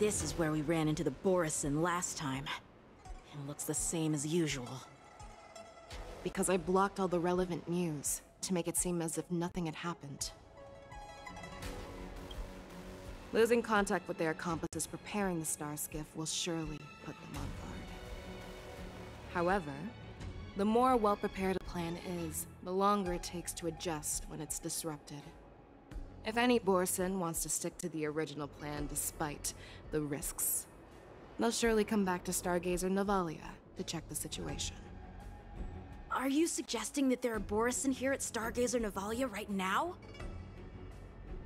This is where we ran into the Borison last time. It looks the same as usual. Because I blocked all the relevant news, to make it seem as if nothing had happened. Losing contact with their accomplices preparing the star skiff will surely put them on guard. However, the more well-prepared a plan is, the longer it takes to adjust when it's disrupted. If any Borison wants to stick to the original plan despite the risks, they'll surely come back to Stargazer Navalia to check the situation. Are you suggesting that there are Borison here at Stargazer Navalia right now?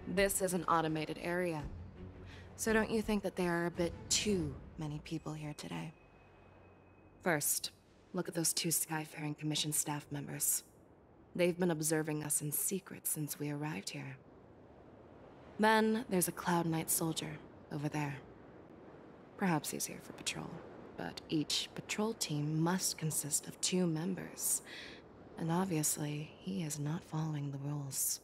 This is an automated area, so don't you think that there are a bit too many people here today? First, look at those 2 Skyfaring Commission staff members. They've been observing us in secret since we arrived here. Then, there's a Cloud Knight soldier over there. Perhaps he's here for patrol, but each patrol team must consist of 2 members. And obviously, he is not following the rules.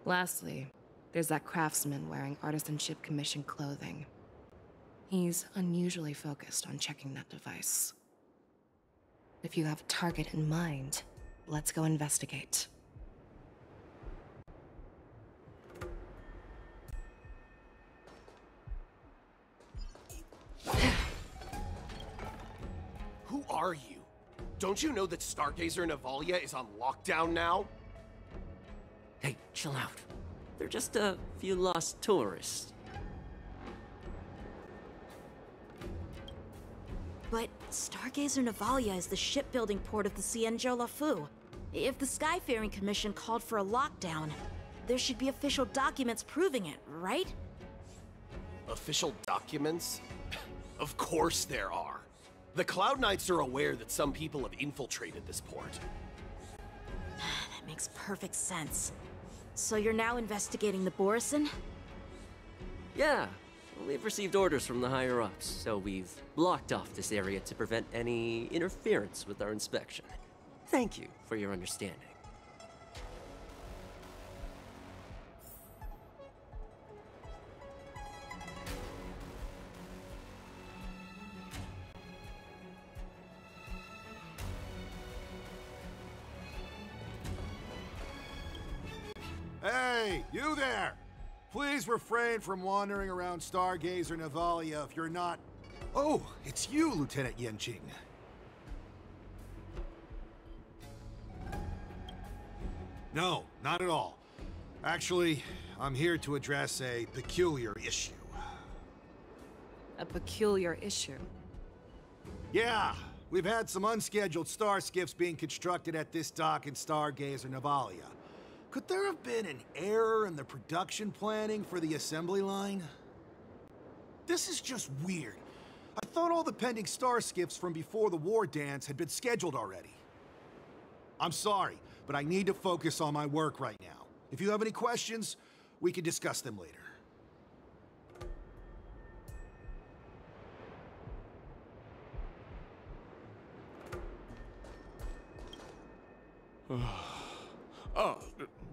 Lastly, there's that craftsman wearing Artisanship Commission clothing. He's unusually focused on checking that device. If you have a target in mind, let's go investigate. Who are you? Don't you know that Stargazer Navalia is on lockdown now? Hey, chill out. They're just a few lost tourists. But Stargazer Navalia is the shipbuilding port of the Cienjo Lafu. If the Skyfaring Commission called for a lockdown, there should be official documents proving it, right? Official documents? Of course there are. The Cloud Knights are aware that some people have infiltrated this port. That makes perfect sense. So you're now investigating the Borison? Yeah, we've received orders from the higher-ups, so we've blocked off this area to prevent any interference with our inspection. Thank you for your understanding. Hey, you there! Please refrain from wandering around Stargazer Navalia if you're not... Oh, it's you, Lieutenant Yenqing. No, not at all. Actually, I'm here to address a peculiar issue. A peculiar issue? Yeah, we've had some unscheduled star skiffs being constructed at this dock in Stargazer Navalia. Could there have been an error in the production planning for the assembly line? This is just weird. I thought all the pending star skiffs from before the war dance had been scheduled already. I'm sorry, but I need to focus on my work right now. If you have any questions, we can discuss them later.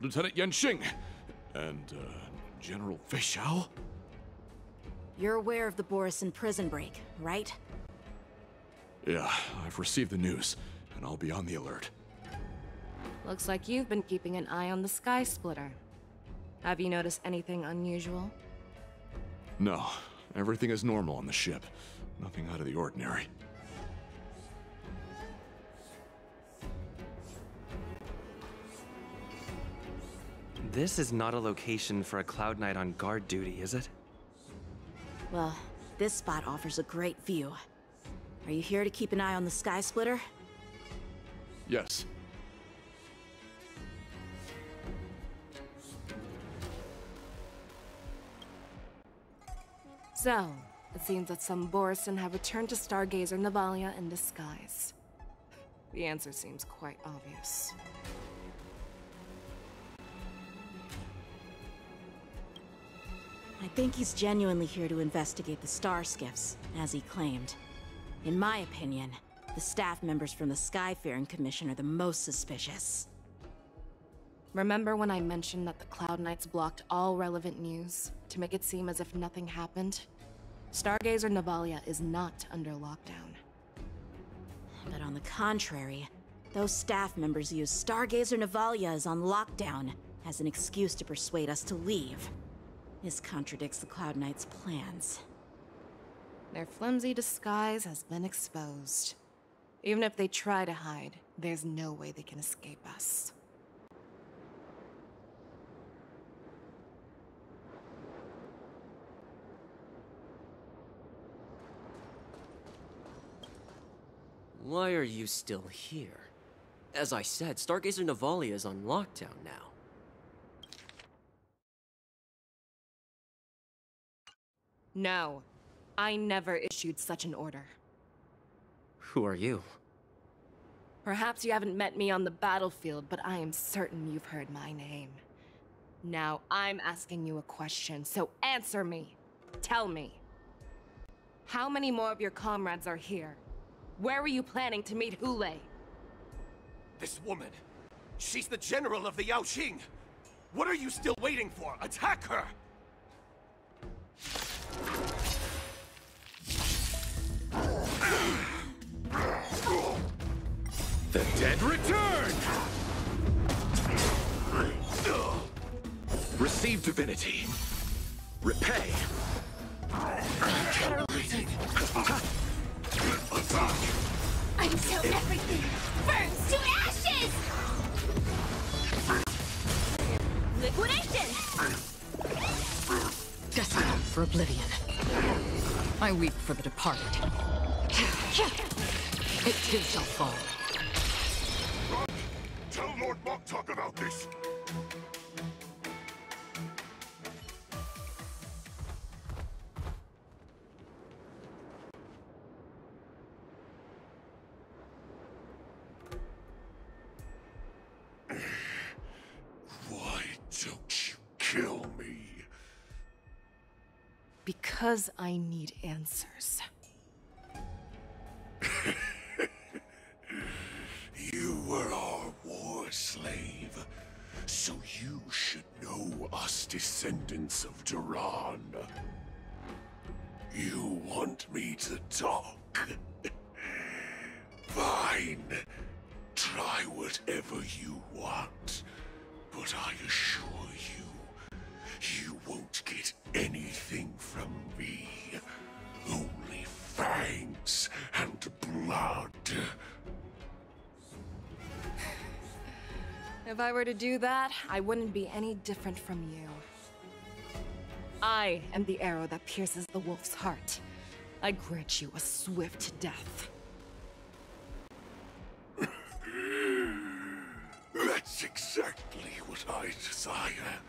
Lieutenant Yenqing, and, General Feixiao? You're aware of the Borison prison break, right? Yeah, I've received the news, and I'll be on the alert. Looks like you've been keeping an eye on the Sky Splitter. Have you noticed anything unusual? No, everything is normal on the ship. Nothing out of the ordinary. This is not a location for a Cloud Knight on guard duty, is it? Well, this spot offers a great view. Are you here to keep an eye on the Sky Splitter? Yes. So, it seems that some Borison have returned to Stargazer Navalia in disguise. The answer seems quite obvious. I think he's genuinely here to investigate the star skiffs, as he claimed. In my opinion, the staff members from the Skyfaring Commission are the most suspicious. Remember when I mentioned that the Cloud Knights blocked all relevant news to make it seem as if nothing happened? Stargazer Navalia is not under lockdown. But on the contrary, those staff members use Stargazer Navalia is on lockdown as an excuse to persuade us to leave. This contradicts the Cloud Knights' plans. Their flimsy disguise has been exposed. Even if they try to hide, there's no way they can escape us. Why are you still here? As I said, Stargazer Navalia is on lockdown now. No, I never issued such an order. Who are you? Perhaps you haven't met me on the battlefield, but I am certain you've heard my name. Now I'm asking you a question, so answer me. Tell me. How many more of your comrades are here? Where were you planning to meet Hule? This woman, she's the general of the Yaoqing. What are you still waiting for? Attack her! The dead return! Receive divinity. Repay. Until everything burns to ashes! Liquidation! Destined for oblivion. I weep for the departed. It too shall fall. Tell Lord Moktok about this. Why don't you kill me? Because I need answers. You were our war slave, so you should know us descendants of Duran. You want me to talk? Fine. Try whatever you want, but I assure you, you won't get anything from me. Only fangs and blood. If I were to do that, I wouldn't be any different from you. I am the arrow that pierces the wolf's heart. I grant you a swift death. That's exactly what I desire.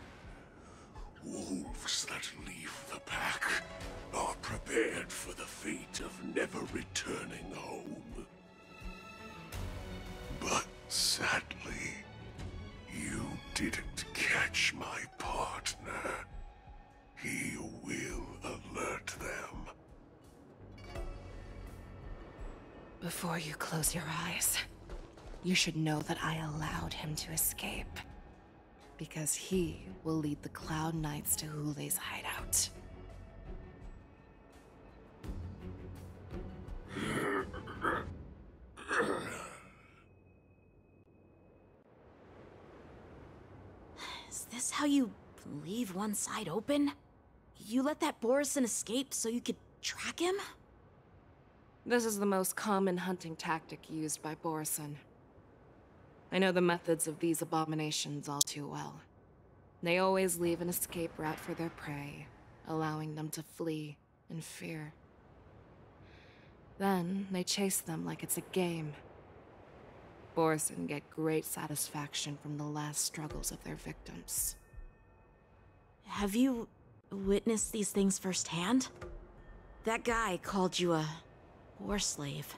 Wolves that leave the pack are prepared for the fate of never returning home. But sadly, you didn't catch my partner. He will alert them. Before you close your eyes, you should know that I allowed him to escape. Because he will lead the Cloud Knights to Hule's hideout. Is this how you leave one side open? You let that Borison escape so you could track him? This is the most common hunting tactic used by Borison. I know the methods of these abominations all too well. They always leave an escape route for their prey, allowing them to flee in fear. Then they chase them like it's a game. Borison get great satisfaction from the last struggles of their victims. Have you witnessed these things firsthand? That guy called you a war slave.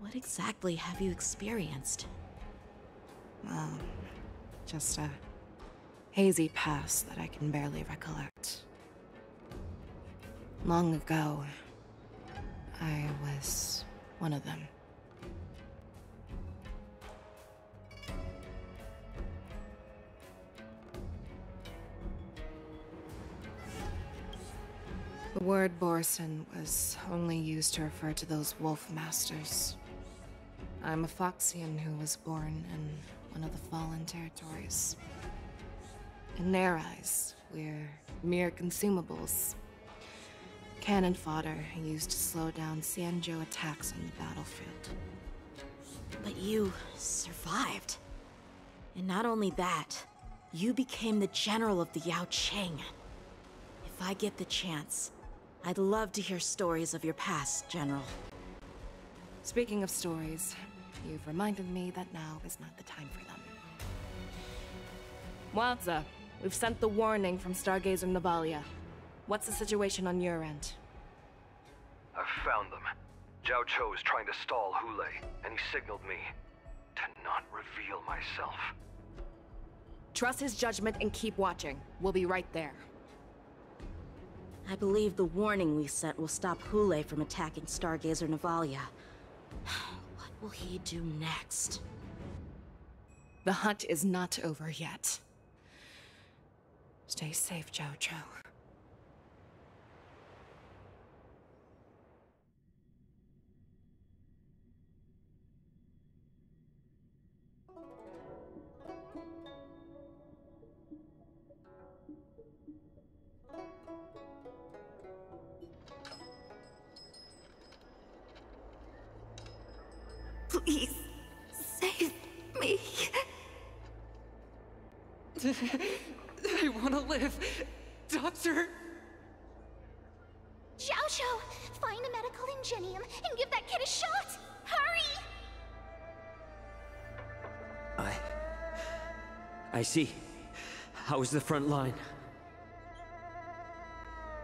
What exactly have you experienced? Just a hazy past that I can barely recollect. Long ago, I was one of them. The word Borson was only used to refer to those wolf masters. I'm a Foxian who was born in one of the fallen territories. In their eyes, we're mere consumables. Cannon fodder used to slow down Xianzhou attacks on the battlefield. But you survived. And not only that, you became the general of the Yao Qing. If I get the chance, I'd love to hear stories of your past, General. Speaking of stories, you've reminded me that now is not the time for them. Wadza, we've sent the warning from Stargazer Navalia. What's the situation on your end? I've found them. Zhao Cho is trying to stall Hule, and he signaled me to not reveal myself. Trust his judgment and keep watching. We'll be right there. I believe the warning we sent will stop Hule from attacking Stargazer Navalia. What will he do next? The hunt is not over yet. Stay safe, Zhao Cho. Please, save me. I want to live. Doctor! Xiaoshu, find a medical ingenium and give that kid a shot! Hurry! I see. How is the front line?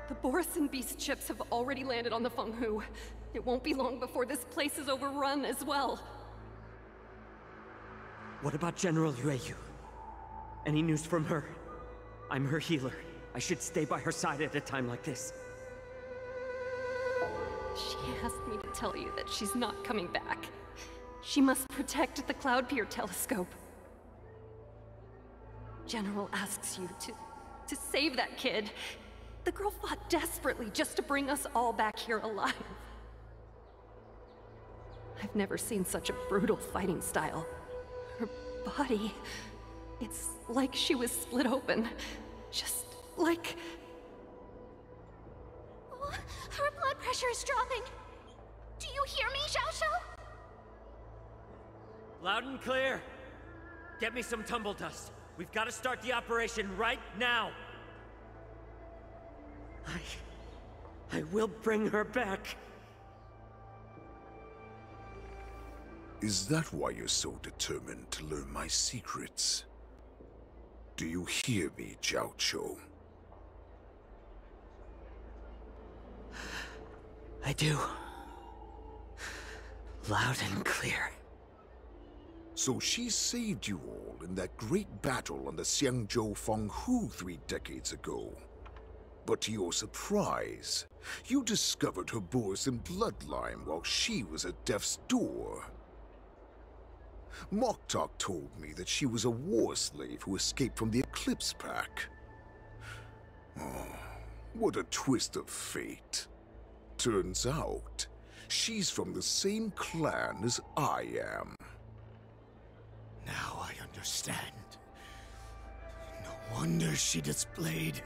The Borison Beast chips have already landed on the Fenghu. It won't be long before this place is overrun as well. What about General Yueyu? Any news from her? I'm her healer. I should stay by her side at a time like this. She asked me to tell you that she's not coming back. She must protect the Cloud Pier telescope. General asks you to save that kid. The girl fought desperately just to bring us all back here alive. I've never seen such a brutal fighting style. Her body, it's like she was split open. Just like... Oh, her blood pressure is dropping. Do you hear me, Xiaoshu? Loud and clear. Get me some tumble dust. We've got to start the operation right now. I will bring her back. Is that why you're so determined to learn my secrets? Do you hear me, Zhao Cho? I do. Loud and clear. So she saved you all in that great battle on the Xiangzhou Fenghu 3 decades ago. But to your surprise, you discovered her Borson bloodline while she was at death's door. Moktok told me that she was a war slave who escaped from the Eclipse Pack. Oh, what a twist of fate. Turns out, she's from the same clan as I am. Now I understand. No wonder she displayed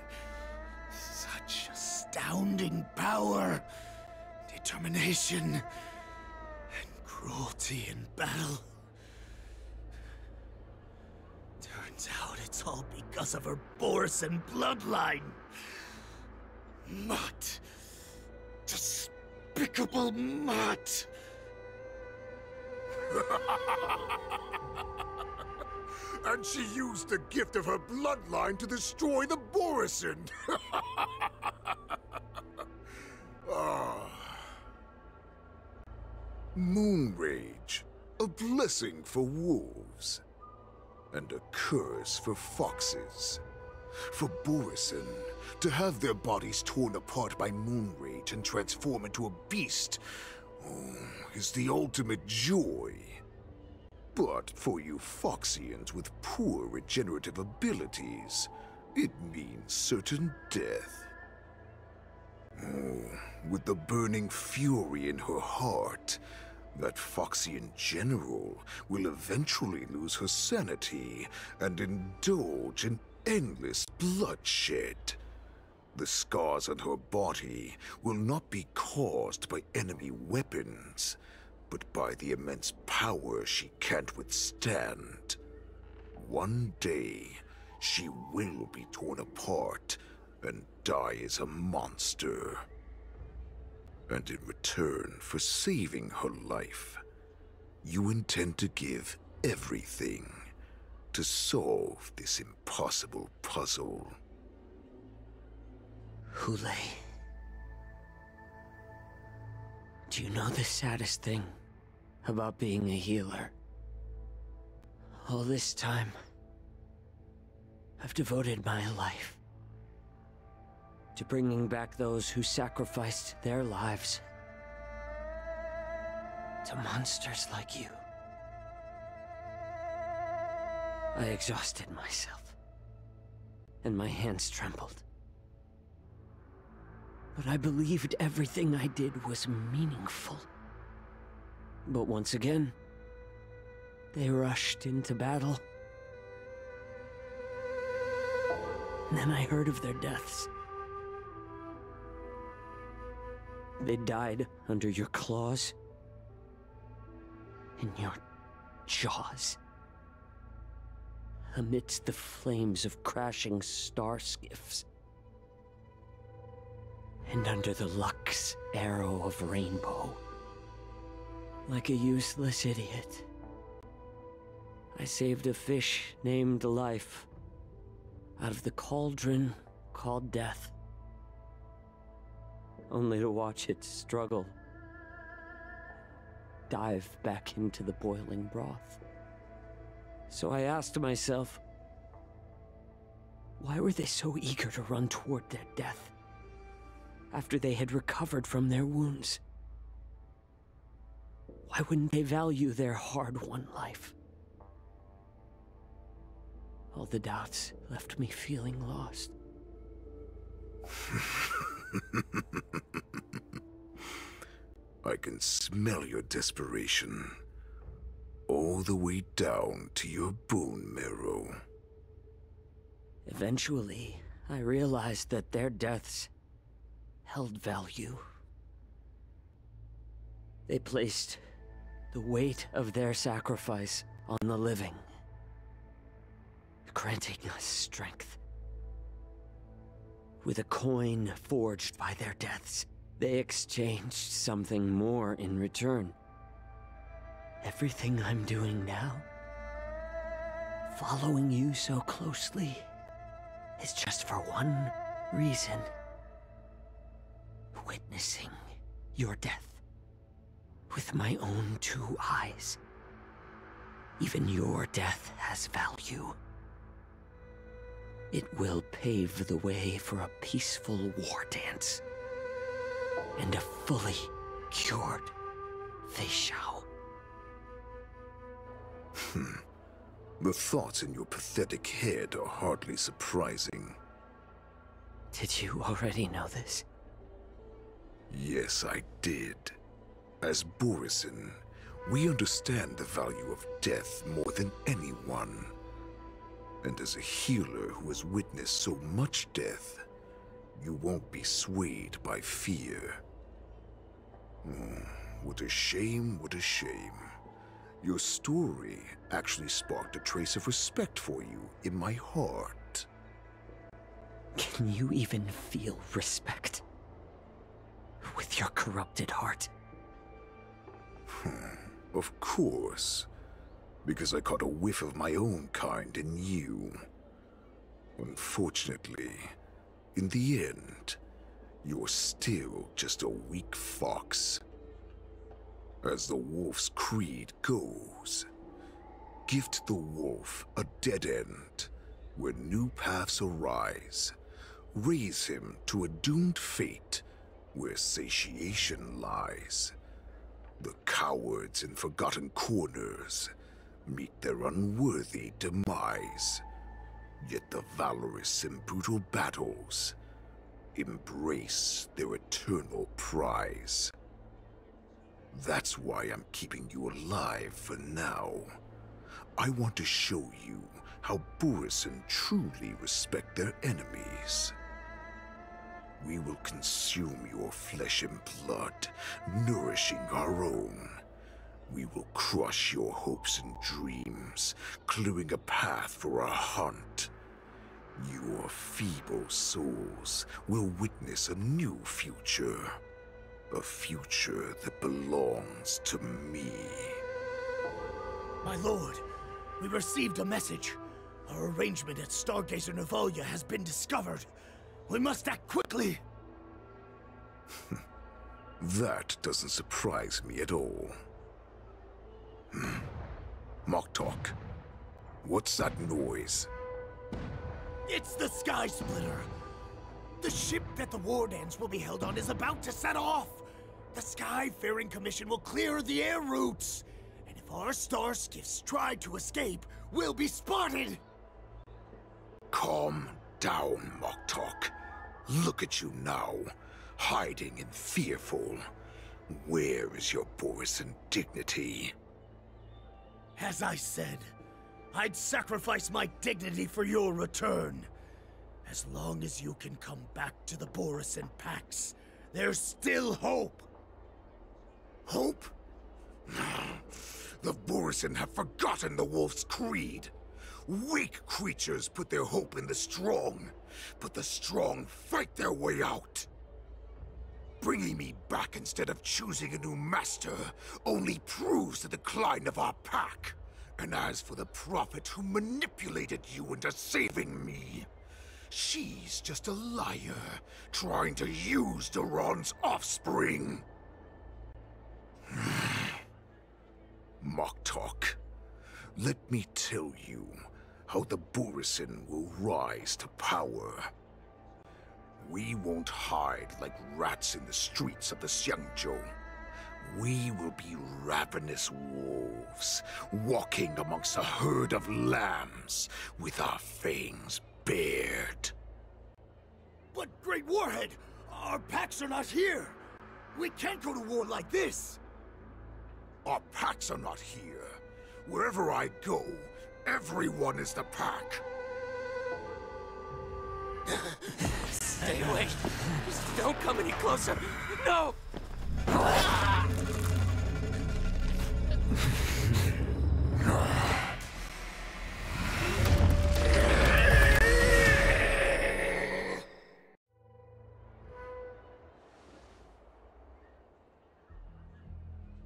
such astounding power, determination, and cruelty in battle. Turns out it's all because of her Borson bloodline. Mutt. Despicable mutt. And she used the gift of her bloodline to destroy the Borison. Moon Rage, a blessing for wolves, and a curse for foxes. For Borison, to have their bodies torn apart by Moon Rage and transform into a beast is the ultimate joy. But for you Foxians with poor regenerative abilities, it means certain death. with the burning fury in her heart, that Foxian general will eventually lose her sanity and indulge in endless bloodshed. The scars on her body will not be caused by enemy weapons, but by the immense power she can't withstand. One day, she will be torn apart and die as a monster. And in return for saving her life, you intend to give everything to solve this impossible puzzle. Hule, do you know the saddest thing about being a healer? All this time, I've devoted my life to bringing back those who sacrificed their lives to monsters like you. I exhausted myself, and my hands trembled. But I believed everything I did was meaningful. But once again, they rushed into battle. And then I heard of their deaths. They died under your claws, in your jaws, amidst the flames of crashing star skiffs, and under the Luck's arrow of rainbow. Like a useless idiot, I saved a fish named Life out of the cauldron called Death, only to watch it struggle, dive back into the boiling broth. So I asked myself, why were they so eager to run toward their death after they had recovered from their wounds? Why wouldn't they value their hard-won life? All the doubts left me feeling lost. I can smell your desperation, all the way down to your bone marrow. Eventually, I realized that their deaths held value. They placed the weight of their sacrifice on the living, granting us strength. With a coin forged by their deaths, they exchanged something more in return. Everything I'm doing now, following you so closely, is just for one reason. Witnessing your death with my own two eyes. Even your death has value. It will pave the way for a peaceful war dance and a fully cured Fei Shao. The thoughts in your pathetic head are hardly surprising. Did you already know this? Yes, I did. As Borisin, we understand the value of death more than anyone. And as a healer who has witnessed so much death, you won't be swayed by fear. What a shame, what a shame. Your story actually sparked a trace of respect for you in my heart. Can you even feel respect with your corrupted heart? Of course. Because I caught a whiff of my own kind in you. Unfortunately, in the end, you're still just a weak fox. As the wolf's creed goes, gift the wolf a dead end where new paths arise. Raise him to a doomed fate where satiation lies. The cowards in forgotten corners meet their unworthy demise. Yet the valorous in brutal battles embrace their eternal prize. That's why I'm keeping you alive for now. I want to show you how Borisin truly respect their enemies. We will consume your flesh and blood, nourishing our own. We will crush your hopes and dreams, clearing a path for our hunt. Your feeble souls will witness a new future. A future that belongs to me. My lord, we received a message. Our arrangement at Stargazer Navalia has been discovered. We must act quickly! That doesn't surprise me at all. Moktok, what's that noise? It's the Sky Splitter! The ship that the Wardens will be held on is about to set off! The Skyfaring Commission will clear the air routes! And if our star skiffs try to escape, we'll be spotted! Calm down, Moktok. Look at you now, hiding and fearful. Where is your Borisin dignity? As I said, I'd sacrifice my dignity for your return. As long as you can come back to the Borisin Pax, there's still hope. Hope? The Borisin have forgotten the wolf's creed. Weak creatures put their hope in the strong, but the strong fight their way out. Bringing me back instead of choosing a new master only proves the decline of our pack. And as for the prophet who manipulated you into saving me, she's just a liar, trying to use Duran's offspring. Moktok, let me tell you how the Borisin will rise to power. We won't hide like rats in the streets of the Xiangzhou. We will be ravenous wolves, walking amongst a herd of lambs with our fangs bared. But Great Warhead, our packs are not here. We can't go to war like this. Our packs are not here. Wherever I go, everyone is the pack. Stay away. Just don't come any closer. No!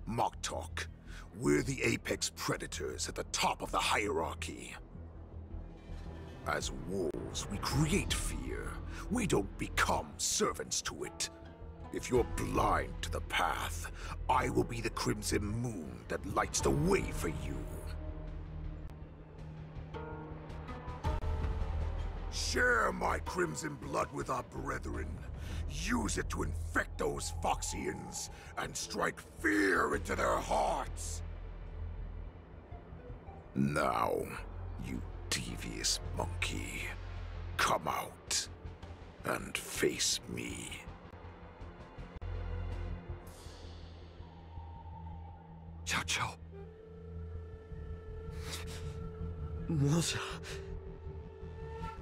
Moktok, we're the apex predators at the top of the hierarchy. As wolves, we create fear. We don't become servants to it. If you're blind to the path, I will be the crimson moon that lights the way for you. Share my crimson blood with our brethren. Use it to infect those Foxians and strike fear into their hearts. Now, you devious monkey, come out and face me. Xiao. Moza.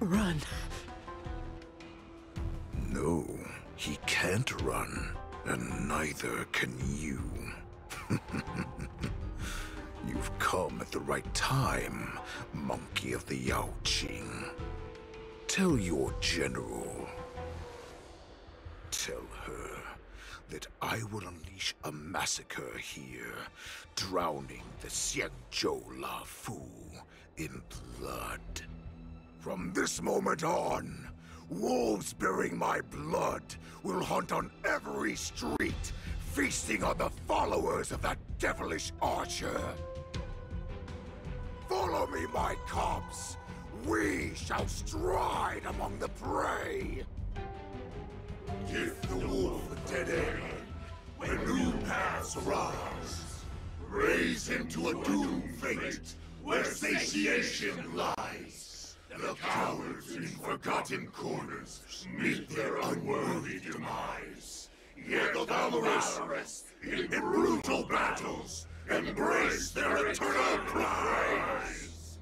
Run. No, he can't run, and neither can you. You've come at the right time, monkey of the Yaoqing. Tell your general. Tell her that I will unleash a massacre here, drowning the Xiangzhou La Fu in blood. From this moment on, wolves bearing my blood will hunt on every street, feasting on the followers of that devilish archer. Follow me, my cubs. We shall stride among the prey. Give the wolf a dead end when new paths arise. Raise him to a doomed fate where satiation lies. The cowards in forgotten corners meet their unworthy demise. Yet the valorous, in brutal battles, embrace their eternal prize.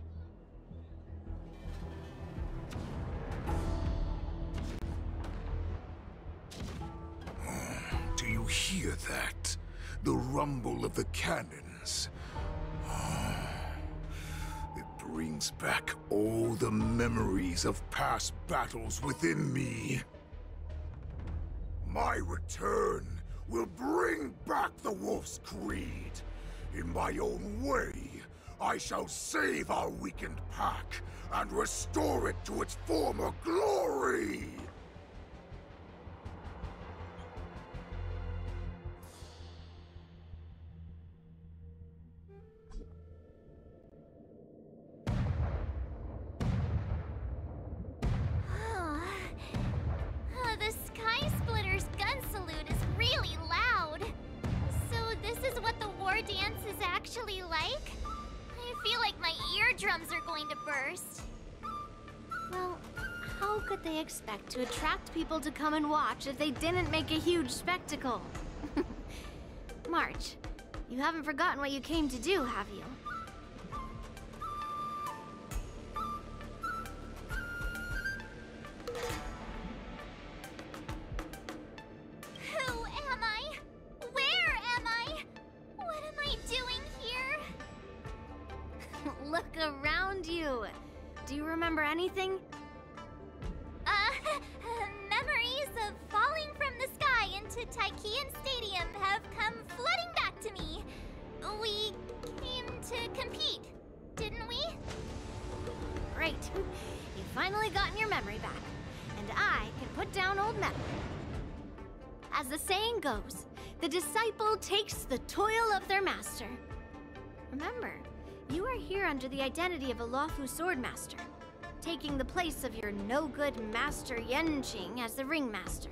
Do you hear that? The rumble of the cannons. It brings back all the memories of past battles within me. My return will bring back the Wolf's Creed. In my own way, I shall save our weakened pack and restore it to its former glory! The Sky Splitter's gun salute is really loud. So this is what the war dance is actually like? I feel like my eardrums are going to burst. Well, how could they expect to attract people to come and watch if they didn't make a huge spectacle? March, you haven't forgotten what you came to do, have you? Who am I? Where am I? What am I doing here? Look around you. Do you remember anything? Memories of falling from the sky into Tychean Stadium have come flooding back to me. We came to compete, didn't we? Great. You've finally gotten your memory back, and I can put down old memory. As the saying goes, the disciple takes the toil of their master. Remember, you are here under the identity of a lawful swordmaster, taking the place of your no-good master Yenqing as the ringmaster.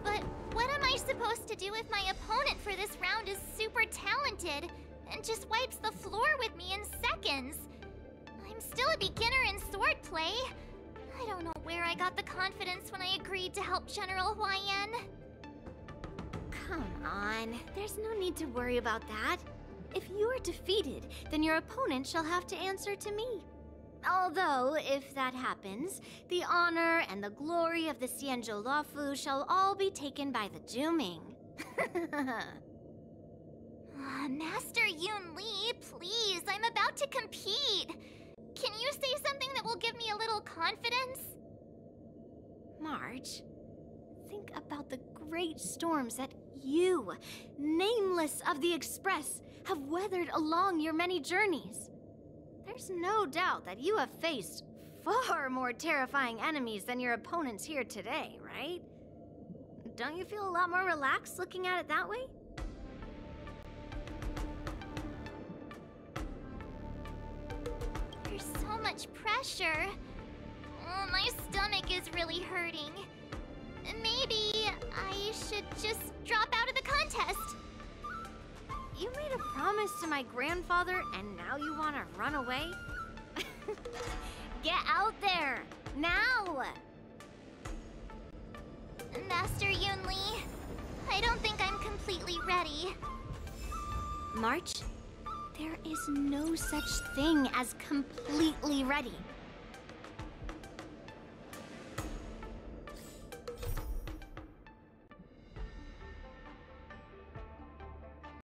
But what am I supposed to do if my opponent for this round is super talented and just wipes the floor with me in seconds? I'm still a beginner in swordplay. I don't know where I got the confidence when I agreed to help General Huaiyan. Come on, there's no need to worry about that. If you are defeated, then your opponent shall have to answer to me. Although, if that happens, the honor and the glory of the Xianzhou Luofu shall all be taken by the Zhuming. Master Yun Li, please, I'm about to compete. Can you say something that will give me a little confidence? March, think about the great storms that you, nameless of the Express, have weathered along your many journeys. There's no doubt that you have faced far more terrifying enemies than your opponents here today, right? Don't you feel a lot more relaxed looking at it that way? There's so much pressure. Oh, my stomach is really hurting. Maybe I should just drop out of the contest. You made a promise to my grandfather and now you want to run away? Get out there, now! Master Yun Li, I don't think I'm completely ready. March, there is no such thing as completely ready.